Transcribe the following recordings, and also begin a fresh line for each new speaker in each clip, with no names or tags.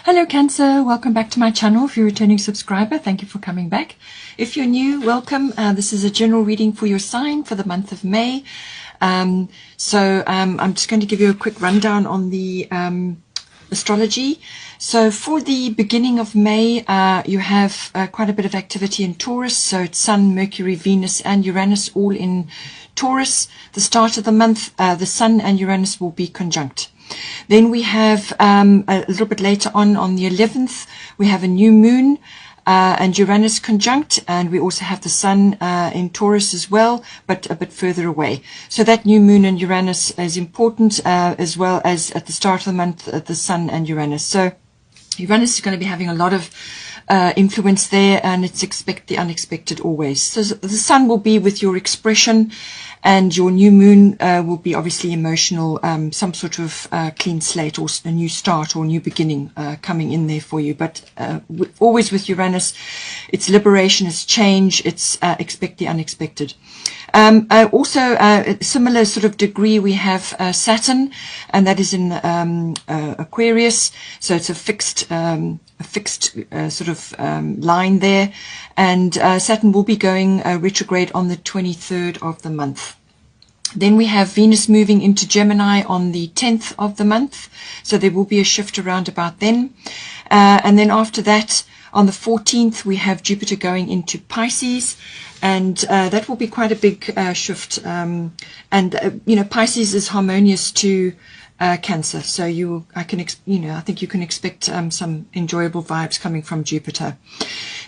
Hello Cancer, welcome back to my channel. If you're a returning subscriber, thank you for coming back. If you're new, welcome. This is a general reading for your sign for the month of May. I'm just going to give you a quick rundown on the astrology. So for the beginning of May, you have quite a bit of activity in Taurus. So it's Sun, Mercury, Venus and Uranus all in Taurus. The start of the month, the Sun and Uranus will be conjunct. Then we have a little bit later on the 11th, we have a new moon and Uranus conjunct, and we also have the Sun in Taurus as well, but a bit further away. So that new moon and Uranus is important, as well as at the start of the month, the Sun and Uranus. So Uranus is going to be having a lot of influence there, and it's expect the unexpected always. So the Sun will be with your expression, and your new moon will be obviously emotional, some sort of clean slate or a new start or new beginning coming in there for you. But always with Uranus, it's liberation, it's change, it's expect the unexpected. Also, a similar sort of degree, we have Saturn, and that is in Aquarius. So it's a fixed sort of line there, and Saturn will be going retrograde on the 23rd of the month. Then we have Venus moving into Gemini on the 10th of the month, so there will be a shift around about then. And then after that, on the 14th, we have Jupiter going into Pisces, and that will be quite a big shift. Pisces is harmonious to Cancer, so I think you can expect some enjoyable vibes coming from Jupiter.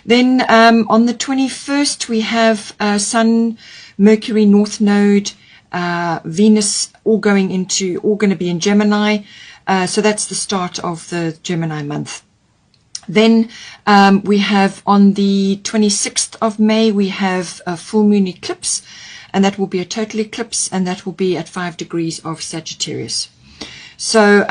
Then on the 21st, we have Sun, Mercury, North Node, Venus, all going to be in Gemini. So that's the start of the Gemini month. Then we have on the 26th of May, we have a full moon eclipse, and that will be a total eclipse, and that will be at 5 degrees of Sagittarius. So,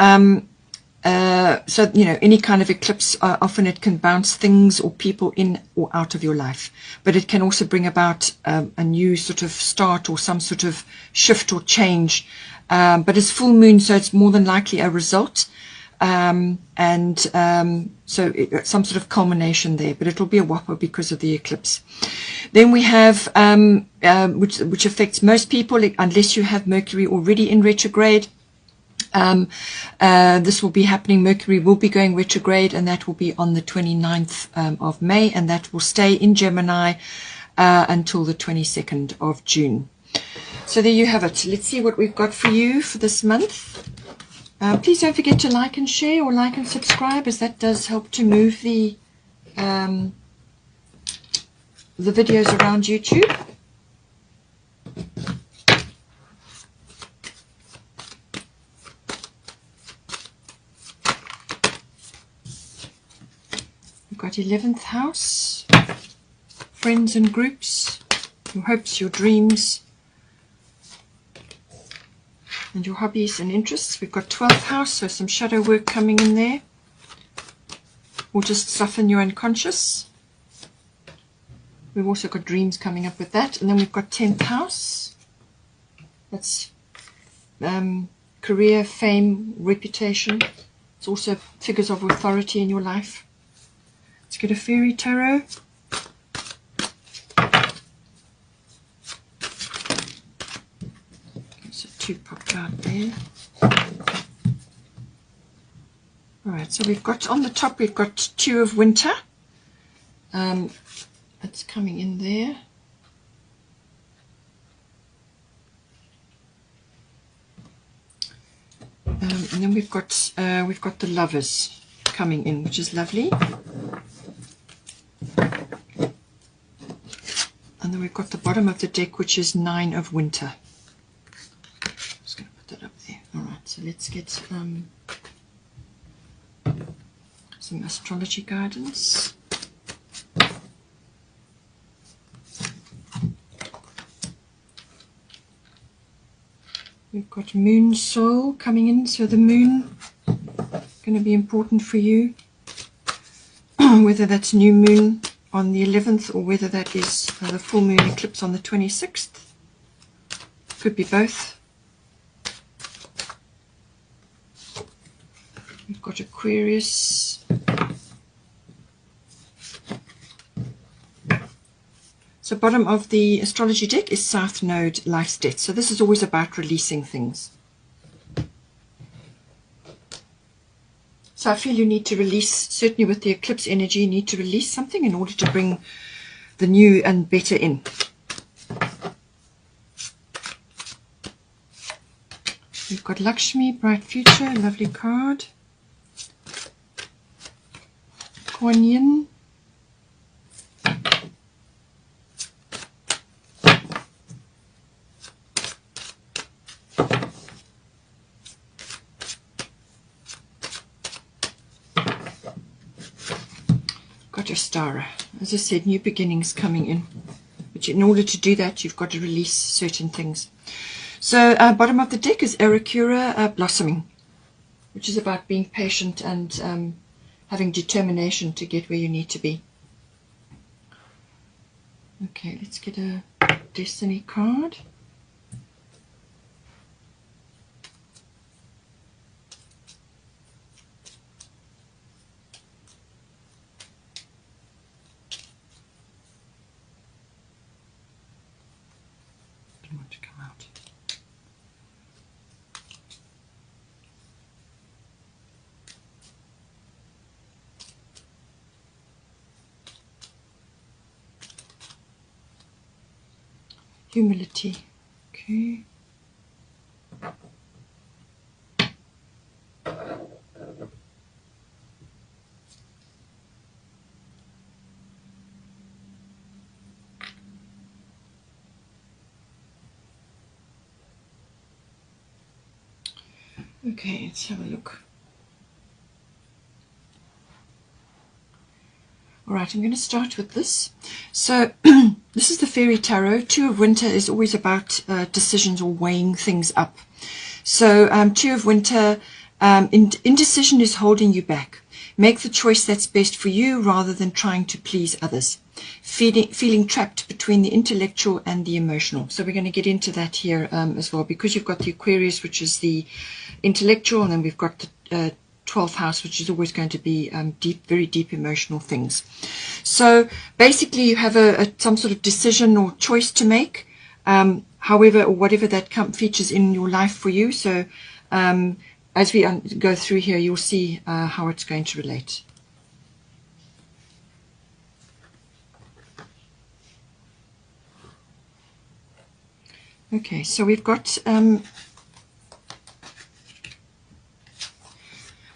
any kind of eclipse, often it can bounce things or people in or out of your life, but it can also bring about a new sort of start or some sort of shift or change. But it's full moon, so it's more than likely a result. So some sort of culmination there, but it'll be a whopper because of the eclipse. Then we have, which affects most people, unless you have Mercury already in retrograde. This will be happening. Mercury will be going retrograde, and that will be on the 29th of May, and that will stay in Gemini until the 22nd of June. So there you have it. Let's see what we've got for you for this month. Please don't forget to like and share, or like and subscribe, as that does help to move the videos around YouTube. Got 11th house, friends and groups, your hopes, your dreams, and your hobbies and interests. We've got 12th house, so some shadow work coming in there, or just soften your unconscious. We've also got dreams coming up with that. And then we've got 10th house, that's career, fame, reputation. It's also figures of authority in your life. Let's get a fairy tarot. So 2 popped out there. Alright, so we've got on the top, we've got 2 of winter. That's coming in there. And then we've got the lovers coming in, which is lovely. And then we've got the bottom of the deck, which is 9 of winter. Just going to put that up there. Alright, so let's get some astrology guidance. We've got moon soul coming in, so the moon is going to be important for you. Whether that's new moon on the 11th, or whether that is the full moon eclipse on the 26th. Could be both. We've got Aquarius So bottom of the astrology deck is South Node, Life's Death. So this is always about releasing things. So I feel you need to release, certainly with the eclipse energy, you need to release something in order to bring the new and better in. We've got Lakshmi, Bright Future, lovely card. Kuan Yin. Got your Stara. As I said, new beginnings coming in. But in order to do that, you've got to release certain things. So bottom of the deck is Arakura, Blossoming, which is about being patient and having determination to get where you need to be. Okay, let's get a Destiny card. I want to come out. Humility. Okay. Okay, let's have a look. All right, I'm going to start with this. So this is the Fairy Tarot. Two of Winter is always about decisions or weighing things up. So Two of Winter, indecision is holding you back. Make the choice that's best for you rather than trying to please others. Feeling trapped between the intellectual and the emotional. So we're going to get into that here as well, because you've got the Aquarius, which is the intellectual, and then we've got the 12th house, which is always going to be deep, very deep emotional things. So basically you have some sort of decision or choice to make, however or whatever that features in your life for you. So as we go through here, you'll see how it's going to relate. Okay, so we've got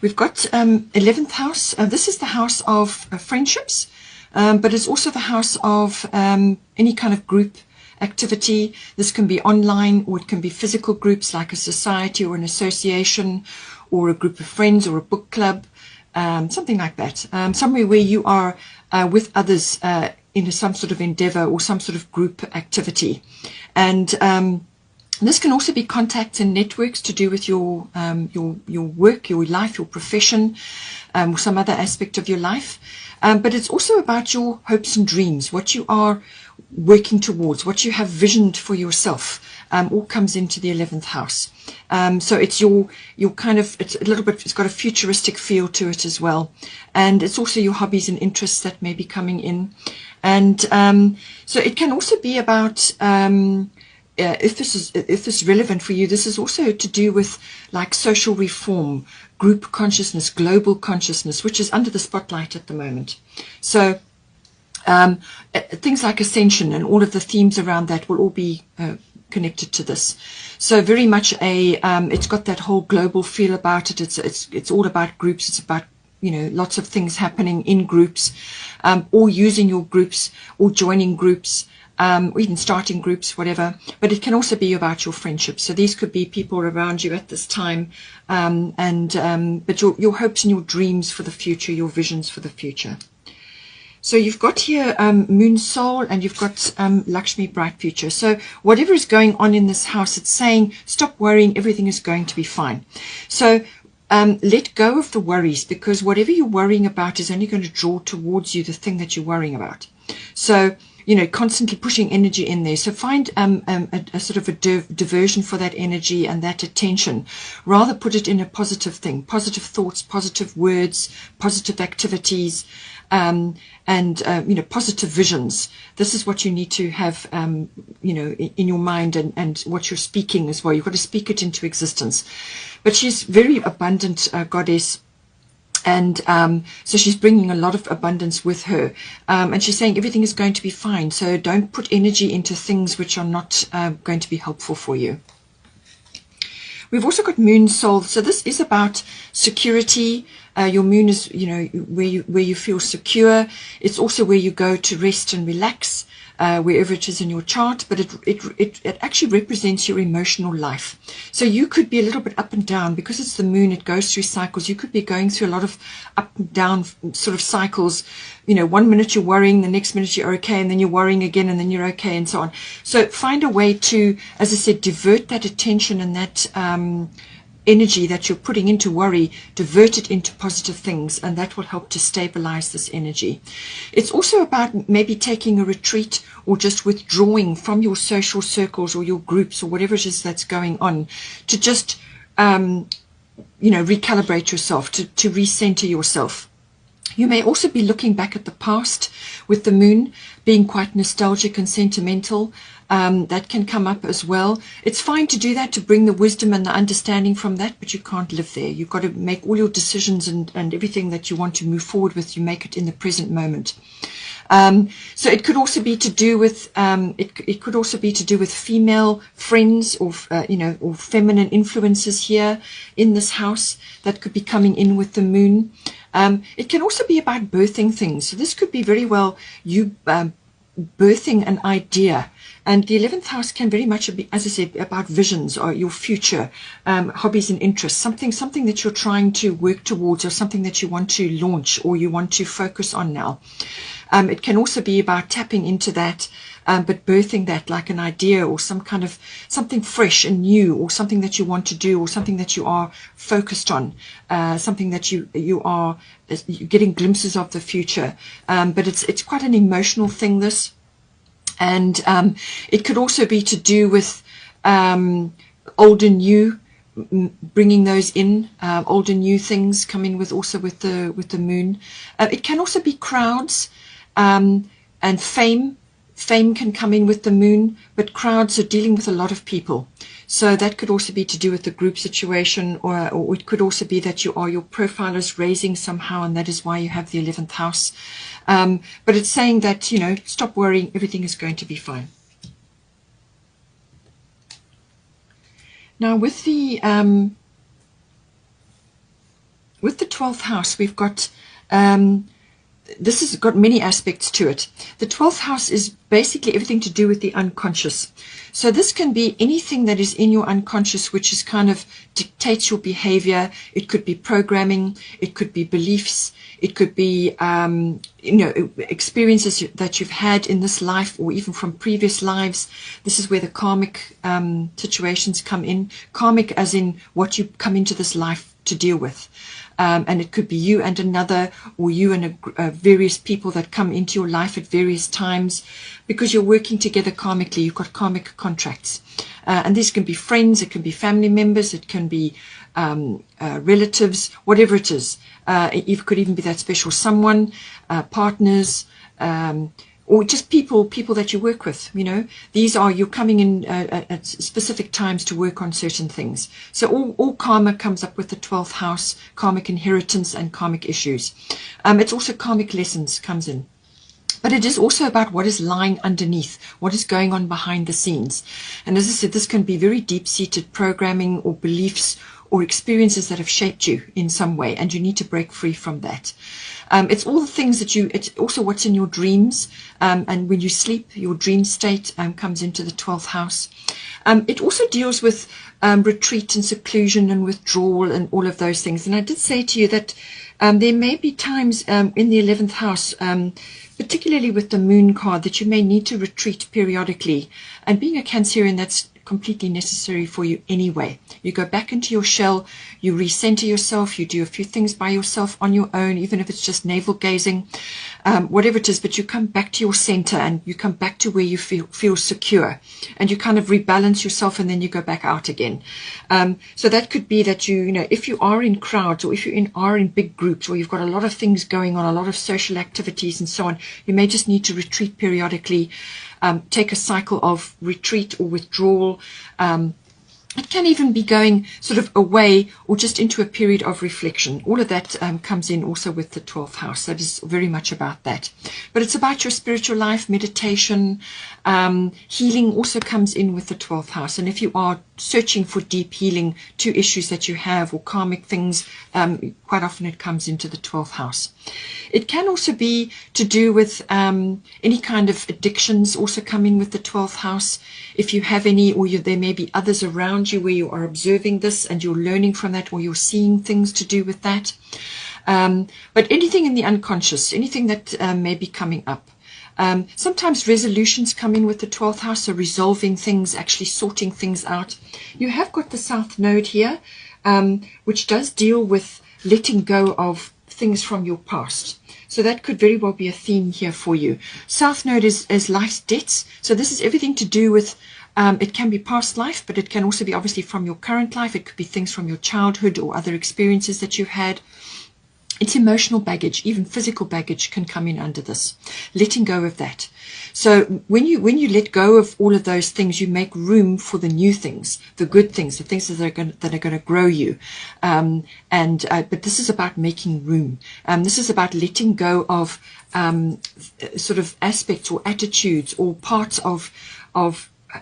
11th house. This is the house of friendships, but it's also the house of any kind of group activity. This can be online, or it can be physical groups like a society or an association, or a group of friends, or a book club, something like that. Somewhere where you are with others in some sort of endeavor or some sort of group activity. And this can also be contacts and networks to do with your work, your life, your profession, or some other aspect of your life. But it's also about your hopes and dreams, what you are working towards, what you have visioned for yourself. All comes into the 11th house. So it's your kind of, it's a little bit, it's got a futuristic feel to it as well. And it's also your hobbies and interests that may be coming in. And so it can also be about, if this is relevant for you, this is also to do with like social reform, group consciousness, global consciousness, which is under the spotlight at the moment. So things like ascension and all of the themes around that will all be connected to this. So very much it's got that whole global feel about it. It's all about groups. It's about, you know, lots of things happening in groups, or using your groups, or joining groups, or even starting groups, whatever. But it can also be about your friendships. So these could be people around you at this time, but your hopes and your dreams for the future, your visions for the future. So you've got here Moon Soul, and you've got Lakshmi, Bright Future. So whatever is going on in this house, it's saying stop worrying, everything is going to be fine. So let go of the worries, because whatever you're worrying about is only going to draw towards you the thing that you're worrying about. So constantly pushing energy in there. So find a sort of a diversion for that energy and that attention. Rather put it in a positive thing, positive thoughts, positive words, positive activities, and positive visions. This is what you need to have, in your mind, and what you're speaking as well. You've got to speak it into existence. But she's very abundant goddess. And so she's bringing a lot of abundance with her. And she's saying everything is going to be fine. So don't put energy into things which are not going to be helpful for you. We've also got moon soul. So this is about security. Your moon is, where you feel secure. It's also where you go to rest and relax, wherever it is in your chart. But it actually represents your emotional life. So you could be a little bit up and down because it's the moon. It goes through cycles. You could be going through a lot of up and down sort of cycles. 1 minute you're worrying, the next minute you're okay, and then you're worrying again, and then you're okay, and so on. So find a way to, as I said, divert that attention and that energy that you're putting into worry, divert it into positive things, and that will help to stabilize this energy. It's also about maybe taking a retreat or just withdrawing from your social circles or your groups or whatever it is that's going on, to just recalibrate yourself, to recenter yourself. You may also be looking back at the past with the moon, being quite nostalgic and sentimental. That can come up as well. It's fine to do that, to bring the wisdom and the understanding from that, but you can't live there. You've got to make all your decisions and everything that you want to move forward with, you make it in the present moment. So it could also be to do with it could also be to do with female friends or or feminine influences here in this house that could be coming in with the moon. It can also be about birthing things. So this could be very well you birthing an idea. And the 11th house can very much be, as I said, about visions or your future, hobbies and interests, something that you're trying to work towards, or something that you want to launch or you want to focus on now. It can also be about tapping into that, but birthing that like an idea or some kind of something fresh and new, or something that you want to do, or something that you are focused on, something that you are getting glimpses of the future. But it's quite an emotional thing, this. And it could also be to do with old and new, bringing those in, old and new things coming with also with the moon. It can also be crowds and fame. Fame can come in with the moon, but crowds are dealing with a lot of people. So that could also be to do with the group situation, or it could also be that your profile is raising somehow, and that is why you have the 11th house. But it's saying that, stop worrying, everything is going to be fine. Now with the 12th house, we've got this has got many aspects to it. The 12th house is basically everything to do with the unconscious. So this can be anything that is in your unconscious, which is kind of dictates your behavior. It could be programming, it could be beliefs, it could be experiences that you've had in this life, or even from previous lives. This is where the karmic situations come in. Karmic as in what you come into this life to deal with. And it could be you and another, or you and various people that come into your life at various times, because you're working together karmically. You've got karmic contracts, and these can be friends, it can be family members, it can be relatives, whatever it is. It could even be that special someone, partners, or just people that you work with. These are, you're coming in at specific times to work on certain things. So all karma comes up with the 12th house, karmic inheritance and karmic issues. It's also karmic lessons comes in. But it is also about what is lying underneath, what is going on behind the scenes. And as I said, this can be very deep-seated programming or beliefs or experiences that have shaped you in some way, and you need to break free from that. It's all the things that it's also what's in your dreams, and when you sleep, your dream state comes into the 12th house. It also deals with retreat and seclusion and withdrawal and all of those things. And I did say to you that there may be times in the 11th house, particularly with the moon card, that you may need to retreat periodically. And being a Cancerian, that's completely necessary for you anyway. You go back into your shell, you recenter yourself, you do a few things by yourself on your own, even if it's just navel gazing. whatever it is, but you come back to your center and you come back to where you feel secure, and you kind of rebalance yourself, and then you go back out again. So that could be that you know, if you are in crowds, or if you are in big groups, or you've got a lot of things going on, a lot of social activities and so on, you may just need to retreat periodically, take a cycle of retreat or withdrawal. It can even be going sort of away or just into a period of reflection. All of that comes in also with the 12th house. That is very much about that. But it's about your spiritual life, meditation, healing also comes in with the 12th house. And if you are searching for deep healing to issues that you have or karmic things, quite often it comes into the 12th house. It can also be to do with any kind of addictions also come in with the 12th house. If you have any, or there may be others around you where you are observing this and you're learning from that, or you're seeing things to do with that. But anything in the unconscious, anything that may be coming up. Sometimes resolutions come in with the 12th house, so resolving things, actually sorting things out. You have got the South Node here, which does deal with letting go of things from your past. So that could very well be a theme here for you. South Node is life's debts. So this is everything to do with, it can be past life, but it can also be obviously from your current life. It could be things from your childhood or other experiences that you've had. It's emotional baggage, even physical baggage can come in under this. Letting go of that. So when you let go of all of those things, you make room for the new things, the good things, the things that are going to grow you. But this is about making room. This is about letting go of sort of aspects or attitudes or parts of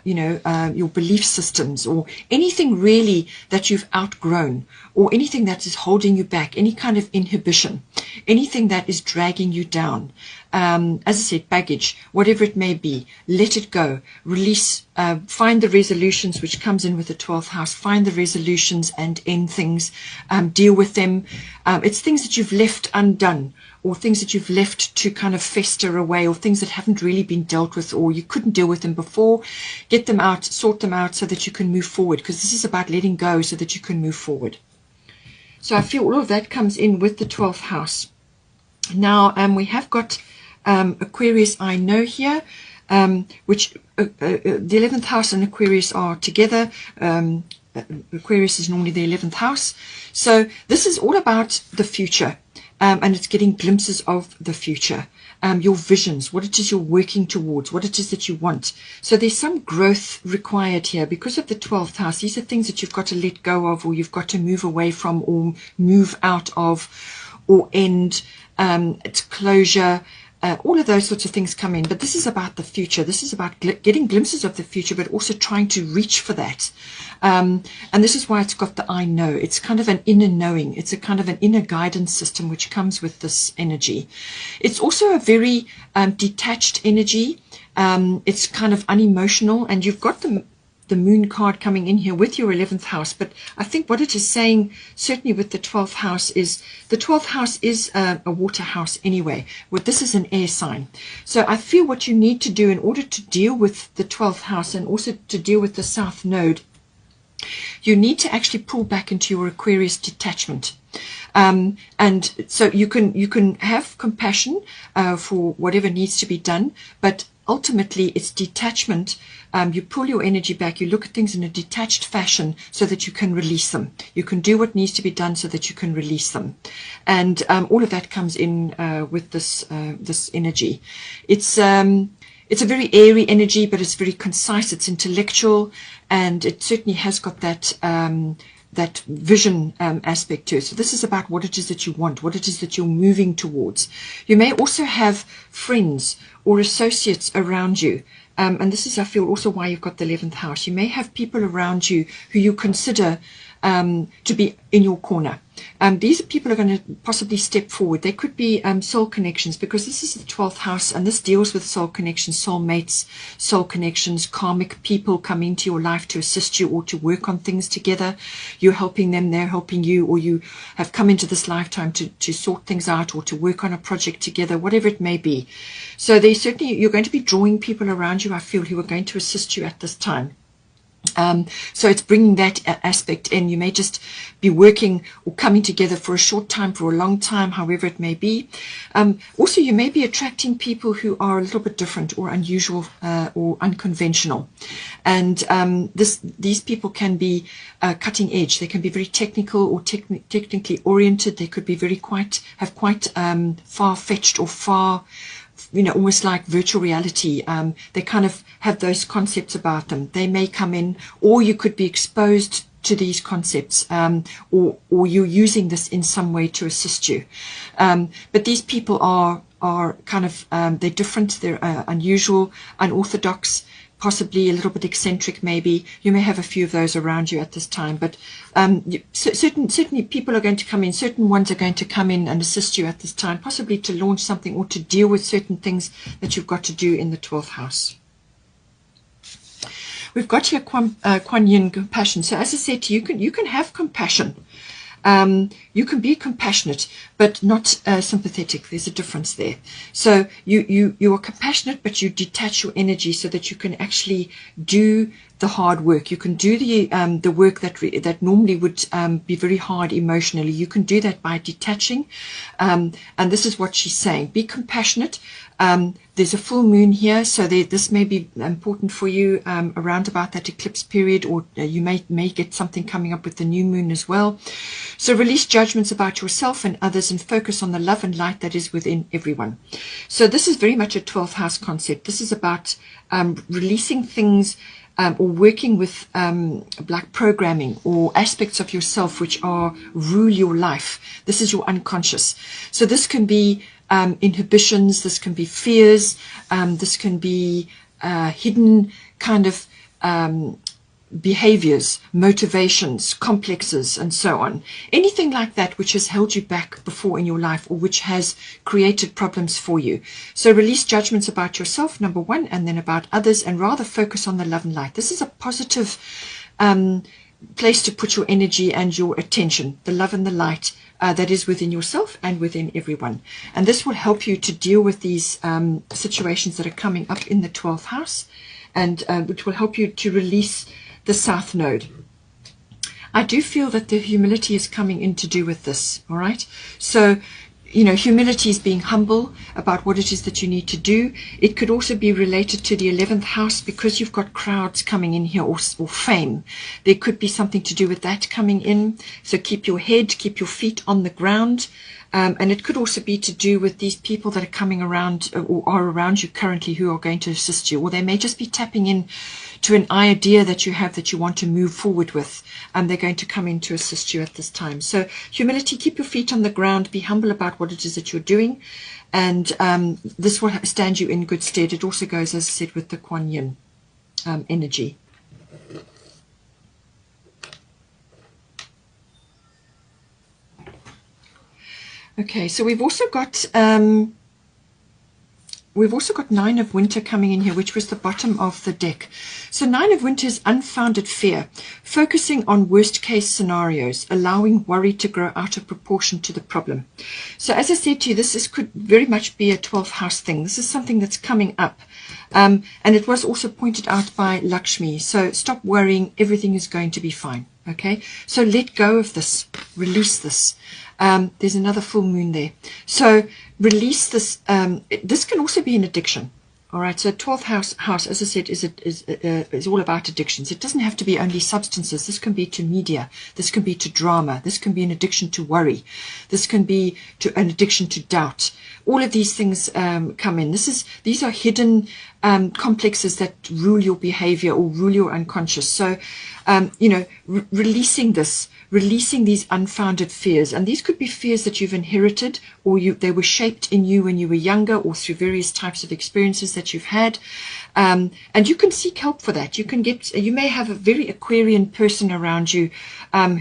your belief systems, or anything really that you've outgrown, or anything that is holding you back, any kind of inhibition, anything that is dragging you down. As I said, baggage, whatever it may be, let it go, release, find the resolutions, which comes in with the 12th house, find the resolutions and end things, deal with them. It's things that you've left undone, or things that you've left to kind of fester away, or things that haven't really been dealt with, or you couldn't deal with them before. Get them out, sort them out so that you can move forward, because this is about letting go so that you can move forward. So I feel all of that comes in with the 12th house. Now we have got Aquarius I know here, which the 11th house and Aquarius are together. Aquarius is normally the 11th house. So this is all about the future. And it's getting glimpses of the future, your visions, what it is you're working towards, what it is that you want. So there's some growth required here because of the 12th house. These are things that you've got to let go of, or you've got to move away from, or move out of, or end. It's closure. All of those sorts of things come in, but this is about the future. This is about getting glimpses of the future, but also trying to reach for that. And this is why it's got the I know. It's kind of an inner knowing. It's a kind of an inner guidance system which comes with this energy. It's also a very detached energy. It's kind of unemotional, and you've got the moon card coming in here with your 11th house. But I think what it is saying, certainly with the 12th house, is the 12th house is a water house anyway. Well, this is an air sign. So I feel what you need to do in order to deal with the 12th house and also to deal with the South Node, you need to actually pull back into your Aquarius detachment. And so you can have compassion for whatever needs to be done, but ultimately it's detachment. You pull your energy back, you look at things in a detached fashion so that you can release them. You can do what needs to be done so that you can release them. And all of that comes in with this energy. It's a very airy energy, but it's very concise, it's intellectual, and it certainly has got that that vision aspect to it. So this is about what it is that you want, what it is that you're moving towards. You may also have friends or associates around you. And this is, I feel, also why you've got the 11th house. You may have people around you who you consider to be in your corner. These people are going to possibly step forward. They could be soul connections, because this is the 12th house, and this deals with soul connections, soulmates, soul connections, karmic people come into your life to assist you or to work on things together. You're helping them, they're helping you, or you have come into this lifetime to sort things out or to work on a project together, whatever it may be. So they certainly, you're going to be drawing people around you, I feel, who are going to assist you at this time. So it's bringing that aspect in. You may just be working or coming together for a short time, for a long time, however it may be. Also, you may be attracting people who are a little bit different or unusual or unconventional. And these people can be cutting edge. They can be very technical or technically oriented. They could be have quite far-fetched or far, almost like virtual reality. They kind of have those concepts about them. They may come in, or you could be exposed to these concepts, or you're using this in some way to assist you. But these people are kind of, they're different, they're unusual, unorthodox, possibly a little bit eccentric maybe. You may have a few of those around you at this time, but certainly people are going to come in, certain ones are going to come in and assist you at this time, possibly to launch something or to deal with certain things that you've got to do in the 12th house. We've got here Kuan Yin, compassion. So as I said to you, you can have compassion. You can be compassionate, but not sympathetic. There's a difference there. So you are compassionate, but you detach your energy so that you can actually do the hard work. You can do the work that normally would be very hard emotionally. You can do that by detaching. And this is what she's saying. Be compassionate. There's a full moon here, so this may be important for you around about that eclipse period, or you may get something coming up with the new moon as well. So release judgments about yourself and others and focus on the love and light that is within everyone. So this is very much a 12th house concept. This is about releasing things or working with like programming or aspects of yourself which rule your life. This is your unconscious. So this can be inhibitions, this can be fears, this can be hidden kind of behaviors, motivations, complexes, and so on. Anything like that which has held you back before in your life or which has created problems for you. So release judgments about yourself, number one, and then about others, and rather focus on the love and light. This is a positive place to put your energy and your attention, the love and the light that is within yourself and within everyone. And this will help you to deal with these situations that are coming up in the 12th house, and which will help you to release the South Node. I do feel that the humility is coming in to do with this, all right? So, humility is being humble about what it is that you need to do. It could also be related to the 11th house because you've got crowds coming in here, or fame. There could be something to do with that coming in. So keep your head, keep your feet on the ground. And it could also be to do with these people that are coming around or are around you currently who are going to assist you. Or they may just be tapping in to an idea that you have that you want to move forward with. And they're going to come in to assist you at this time. So humility, keep your feet on the ground, be humble about what it is that you're doing. And this will stand you in good stead. It also goes, as I said, with the Kuan Yin energy. Okay, so we've also got Nine of Winter coming in here, which was the bottom of the deck. So Nine of Winter is unfounded fear, focusing on worst case scenarios, allowing worry to grow out of proportion to the problem. So as I said to you, this could very much be a 12th house thing. This is something that's coming up. And it was also pointed out by Lakshmi. So stop worrying, everything is going to be fine. Okay, so let go of this, release this. There's another full moon there. So release this. This can also be an addiction. All right. So 12th house, as I said, is all about addictions. It doesn't have to be only substances. This can be to media. This can be to drama. This can be an addiction to worry. This can be to an addiction to doubt. All of these things come in. These are hidden complexes that rule your behavior or rule your unconscious. So, releasing this, releasing these unfounded fears. And these could be fears that you've inherited, or they were shaped in you when you were younger, or through various types of experiences that you've had. And you can seek help for that. You may have a very Aquarian person around you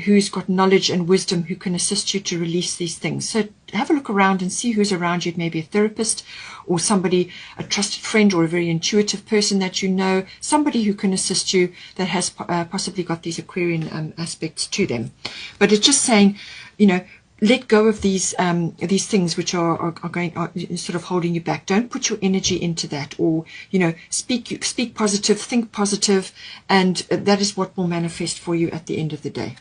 who's got knowledge and wisdom who can assist you to release these things. So have a look around and see who's around you. It may be a therapist or somebody, a trusted friend, or a very intuitive person that you know, somebody who can assist you that has possibly got these Aquarian aspects to them. But it's just saying, let go of these things which are sort of holding you back. Don't put your energy into that, or speak positive, think positive, and that is what will manifest for you at the end of the day.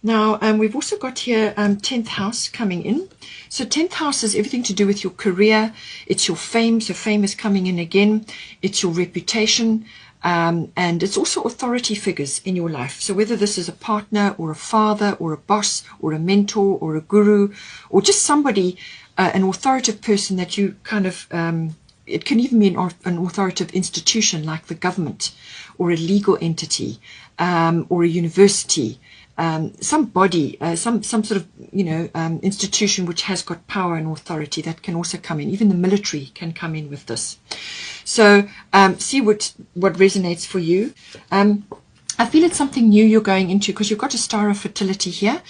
Now, we've also got here 10th house coming in. So 10th house is everything to do with your career. It's your fame. So fame is coming in again. It's your reputation. And it's also authority figures in your life. So whether this is a partner or a father or a boss or a mentor or a guru or just somebody, an authoritative person that you kind of, it can even be an authoritative institution like the government or a legal entity or a university. Some body, some sort of, institution which has got power and authority that can also come in. Even the military can come in with this. So see what resonates for you. I feel it's something new you're going into because you've got a star of fertility here.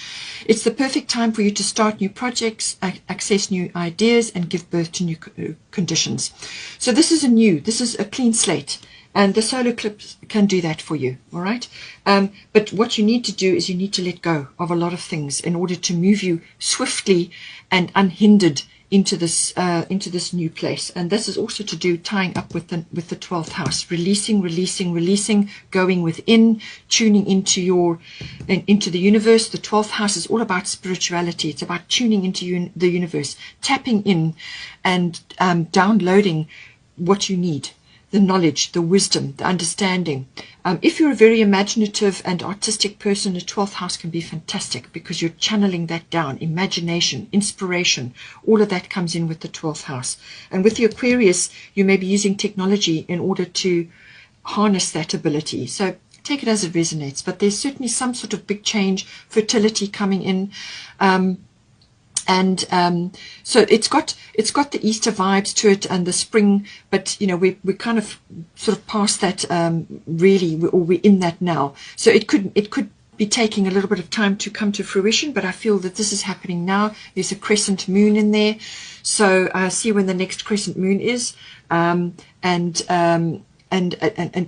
It's the perfect time for you to start new projects, access new ideas, and give birth to new conditions. So this is a clean slate. And the solar eclipse can do that for you, all right? But what you need to do is you need to let go of a lot of things in order to move you swiftly and unhindered into this new place. And this is also to do tying up with the 12th house, releasing, going within, tuning into the universe. The 12th house is all about spirituality. It's about tuning into the universe, tapping in, and downloading what you need. The knowledge, the wisdom, the understanding. If you're a very imaginative and artistic person, the 12th house can be fantastic because you're channeling that down. Imagination, inspiration, all of that comes in with the 12th house. And with the Aquarius, you may be using technology in order to harness that ability. So take it as it resonates. But there's certainly some sort of big change, fertility coming in. So it's got the Easter vibes to it and the spring, but we're kind of sort of past that really, or we're in that now. So it could be taking a little bit of time to come to fruition, but I feel that this is happening now. There's a crescent moon in there, so see when the next crescent moon is, and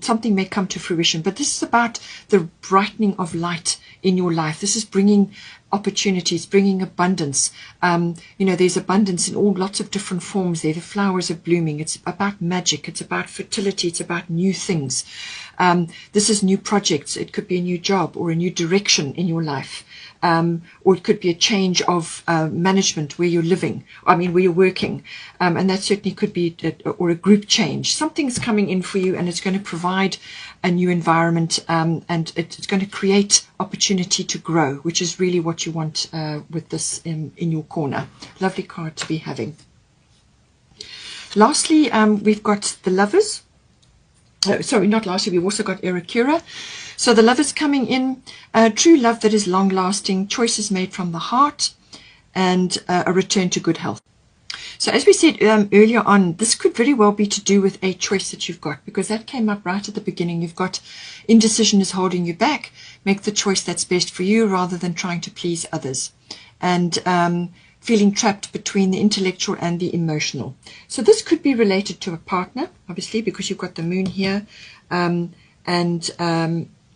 something may come to fruition. But this is about the brightening of light in your life. This is bringing opportunities, bringing abundance. There's abundance in lots of different forms there. The flowers are blooming. It's about magic. It's about fertility. It's about new things. This is new projects. It could be a new job or a new direction in your life. Or it could be a change of management where you're living, where you're working. And that certainly could be, or a group change. Something's coming in for you and it's going to provide a new environment, and it's going to create opportunity to grow, which is really what you want with this in your corner. Lovely card to be having. Lastly, we've got the Lovers. Sorry, not lastly, we've also got Erikura. So the Lovers coming in, true love that is long-lasting, choices made from the heart, and a return to good health. So as we said earlier on, this could very well be to do with a choice that you've got, because that came up right at the beginning. You've got indecision is holding you back. Make the choice that's best for you rather than trying to please others. And feeling trapped between the intellectual and the emotional. So this could be related to a partner, obviously, because you've got the moon here, and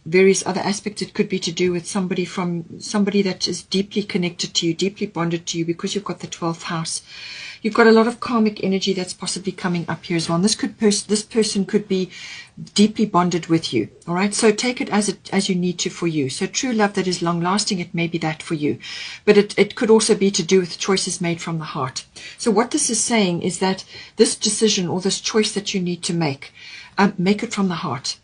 various other aspects. It could be to do with somebody that is deeply connected to you, deeply bonded to you, because you've got the 12th house. You've got a lot of karmic energy that's possibly coming up here as well. And this person could be deeply bonded with you. All right. So take it as you need to for you. So true love that is long lasting, it may be that for you. But it could also be to do with choices made from the heart. So what this is saying is that this decision or this choice that you need to make it from the heart.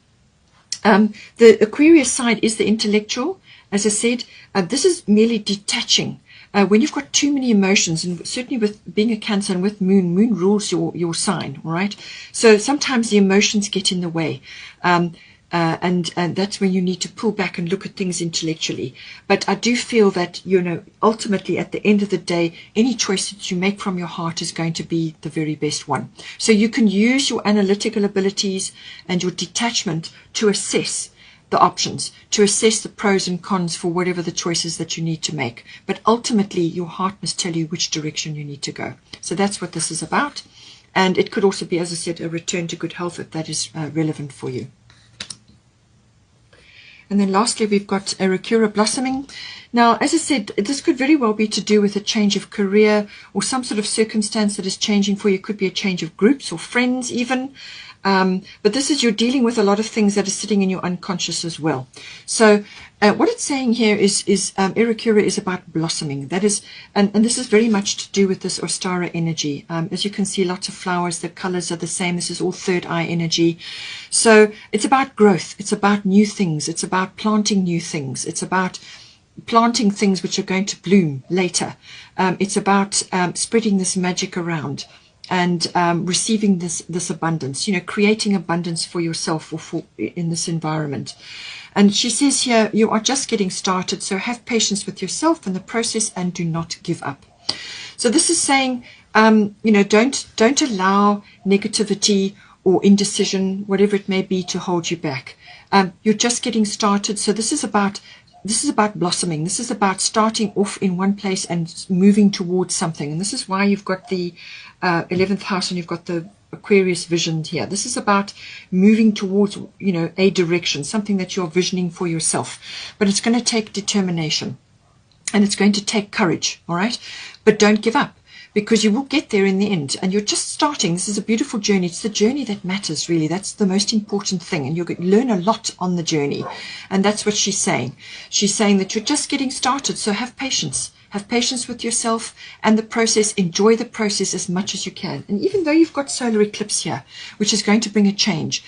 The Aquarius side is the intellectual. As I said, this is merely detaching. When you've got too many emotions, and certainly with being a Cancer and with moon rules your sign, all right? So sometimes the emotions get in the way. And that's when you need to pull back and look at things intellectually. But I do feel that, ultimately at the end of the day, any choice that you make from your heart is going to be the very best one. So you can use your analytical abilities and your detachment to assess the options, to assess the pros and cons for whatever the choices that you need to make. But ultimately, your heart must tell you which direction you need to go. So that's what this is about. And it could also be, as I said, a return to good health if that is relevant for you. And then lastly, we've got Arikura blossoming. Now, as I said, this could very well be to do with a change of career or some sort of circumstance that is changing for you. It could be a change of groups or friends even. But this is, you're dealing with a lot of things that are sitting in your unconscious as well. So what it's saying here is Arikura is about blossoming. That is, and this is very much to do with this Ostara energy. As you can see, lots of flowers, the colors are the same. This is all third eye energy. So it's about growth. It's about new things. It's about planting new things. It's about planting things which are going to bloom later. It's about spreading this magic around and receiving this abundance, creating abundance for yourself or in this environment. And she says here, you are just getting started, so have patience with yourself and the process and do not give up. So this is saying, don't allow negativity or indecision, whatever it may be, to hold you back. You're just getting started, so this is about blossoming. This is about starting off in one place and moving towards something. And this is why you've got the 11th house and you've got the Aquarius vision here. This is about moving towards, a direction, something that you're visioning for yourself. But it's going to take determination and it's going to take courage, all right? But don't give up, because you will get there in the end, and you're just starting. This is a beautiful journey. It's the journey that matters, really. That's the most important thing, and you'll learn a lot on the journey. And that's what she's saying. She's saying that you're just getting started, so have patience. Have patience with yourself and the process. Enjoy the process as much as you can. And even though you've got solar eclipse here, which is going to bring a change,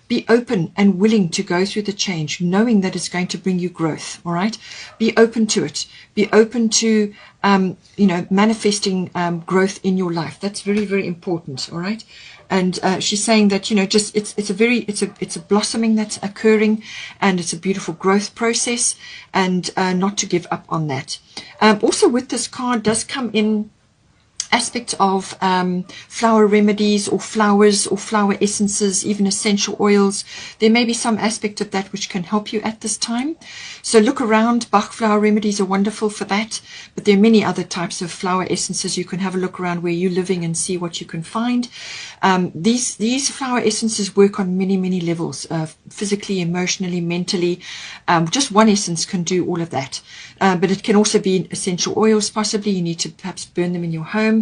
be open and willing to go through the change, knowing that it's going to bring you growth, all right? Be open to it. Be open to, manifesting growth in your life. That's very, very important, all right? And she's saying that, it's a blossoming that's occurring, and it's a beautiful growth process, and not to give up on that. Also with this card does come in aspect of flower remedies or flowers or flower essences, even essential oils. There may be some aspect of that which can help you at this time. So look around. Bach flower remedies are wonderful for that, but there are many other types of flower essences. You can have a look around where you're living and see what you can find. These flower essences work on many, many levels, physically, emotionally, mentally. Just one essence can do all of that. But it can also be essential oils, possibly. You need to perhaps burn them in your home,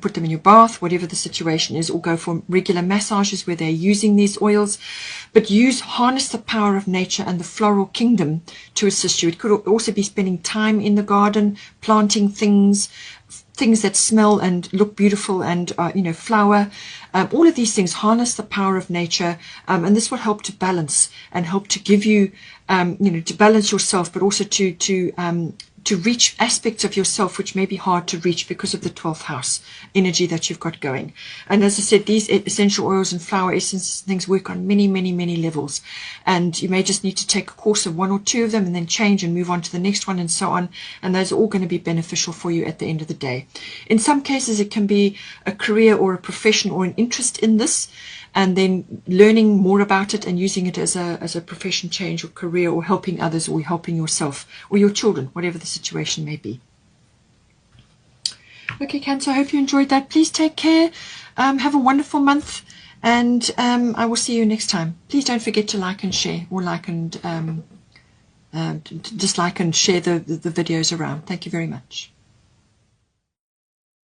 put them in your bath, whatever the situation is, or go for regular massages where they're using these oils. But harness the power of nature and the floral kingdom to assist you. It could also be spending time in the garden, planting things that smell and look beautiful and, flower. All of these things, harness the power of nature, and this will help to balance and help to give you, to balance yourself, but also to reach aspects of yourself which may be hard to reach because of the 12th house energy that you've got going. And as I said, these essential oils and flower essences things work on many, many, many levels. And you may just need to take a course of one or two of them and then change and move on to the next one and so on. And those are all going to be beneficial for you at the end of the day. In some cases, it can be a career or a profession or an interest in this, and then learning more about it and using it as a profession change or career, or helping others, or helping yourself or your children, whatever the situation may be. Okay, Cancer, I hope you enjoyed that. Please take care. Have a wonderful month, and I will see you next time. Please don't forget to like and share, or like and dislike and share the videos around. Thank you very much.